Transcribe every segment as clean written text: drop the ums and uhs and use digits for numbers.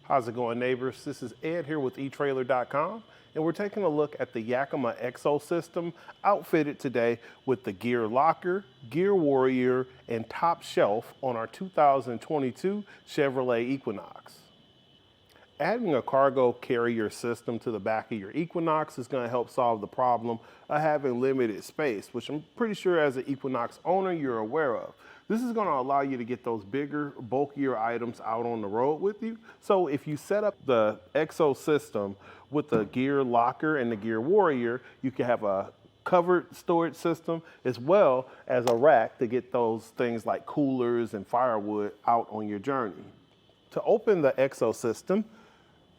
How's it going, neighbors? This is Ed here with etrailer.com, and we're taking a look at the Yakima EXO system outfitted today with the GearLocker, GearWarrior, and TopShelf on our 2022 Chevrolet Equinox. Adding a cargo carrier system to the back of your Equinox is going to help solve the problem of having limited space, which I'm pretty sure as an Equinox owner you're aware of. This is going to allow you to get those bigger, bulkier items out on the road with you. So if you set up the EXO system with the GearLocker and the GearWarrior, you can have a covered storage system as well as a rack to get those things like coolers and firewood out on your journey. To open the EXO system,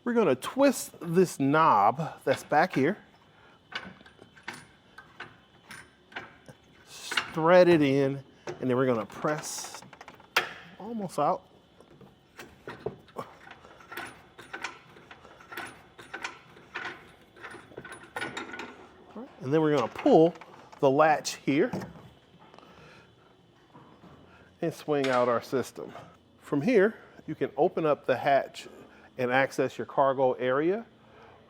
we're going to twist this knob that's back here, thread it in, and then we're going to press almost out. And then we're going to pull the latch here and swing out our system. From here, you can open up the hatch and access your cargo area.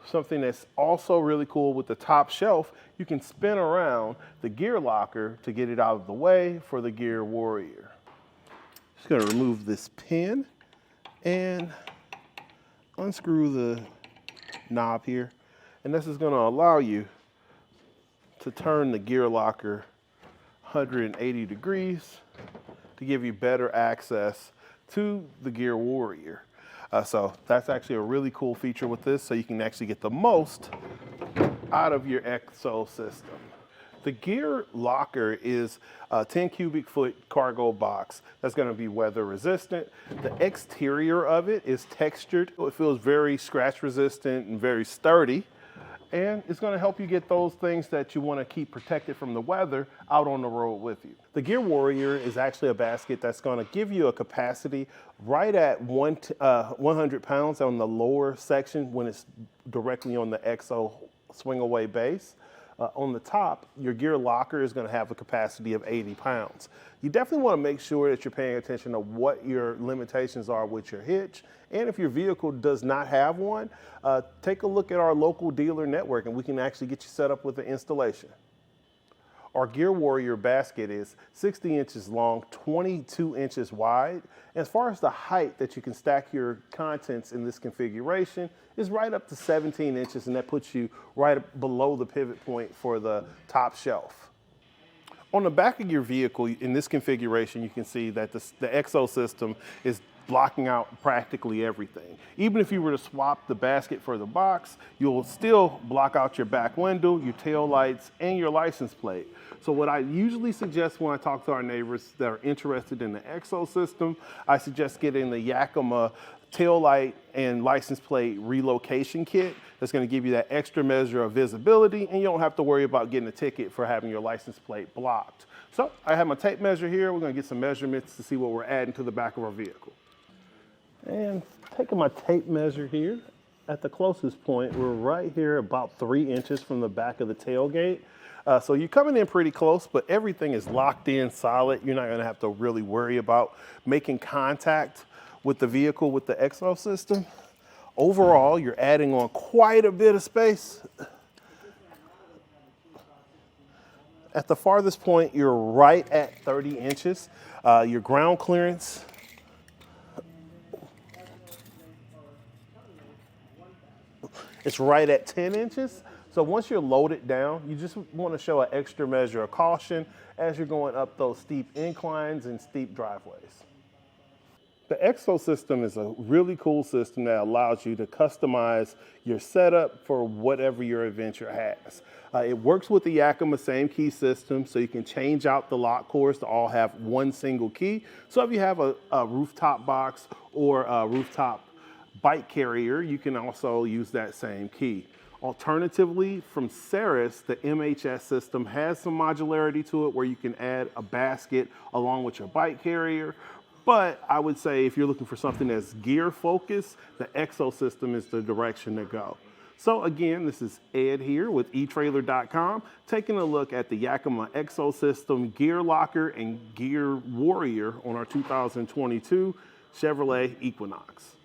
Something that's also really cool with the top shelf, you can spin around the GearLocker to get it out of the way for the GearWarrior. Just gonna remove this pin and unscrew the knob here. And this is gonna allow you to turn the GearLocker 180 degrees to give you better access to the GearWarrior. So that's actually a really cool feature with this, so you can actually get the most out of your EXO system. The GearLocker is a 10 cubic foot cargo box that's going to be weather resistant. The exterior of it is textured. It feels very scratch resistant and very sturdy. And it's going to help you get those things that you want to keep protected from the weather out on the road with you. The GearWarrior is actually a basket that's going to give you a capacity right at 100 pounds on the lower section when it's directly on the EXO swing away base. On the top, your GearLocker is going to have a capacity of 80 pounds. You definitely want to make sure that you're paying attention to what your limitations are with your hitch. And if your vehicle does not have one, take a look at our local dealer network and we can actually get you set up with the installation. Our GearWarrior basket is 60 inches long, 22 inches wide. As far as the height that you can stack your contents in this configuration is right up to 17 inches, and that puts you right below the pivot point for the top shelf. On the back of your vehicle in this configuration, you can see that the EXO system is blocking out practically everything. Even if you were to swap the basket for the box, you'll still block out your back window, your tail lights, and your license plate. So what I usually suggest when I talk to our neighbors that are interested in the EXO system, I suggest getting the Yakima tail light and license plate relocation kit. That's going to give you that extra measure of visibility, and you don't have to worry about getting a ticket for having your license plate blocked. So I have my tape measure here. We're going to get some measurements to see what we're adding to the back of our vehicle. And taking my tape measure here, at the closest point, we're right here about 3 inches from the back of the tailgate. So you're coming in pretty close, but everything is locked in solid. You're not gonna have to really worry about making contact with the vehicle with the EXO system. Overall, you're adding on quite a bit of space. At the farthest point, you're right at 30 inches. Your ground clearance it's right at 10 inches. So once you're loaded down, you just want to show an extra measure of caution as you're going up those steep inclines and steep driveways. The EXO system is a really cool system that allows you to customize your setup for whatever your adventure has. It works with the Yakima same key system, so you can change out the lock cores to all have one single key. So if you have a rooftop box or a rooftop bike carrier, you can also use that same key. Alternatively, from Ceres, the MHS system has some modularity to it where you can add a basket along with your bike carrier. But I would say if you're looking for something that's gear focused, the EXO system is the direction to go. So again, this is Ed here with etrailer.com, taking a look at the Yakima EXO system, GearLocker, and GearWarrior on our 2022 Chevrolet Equinox.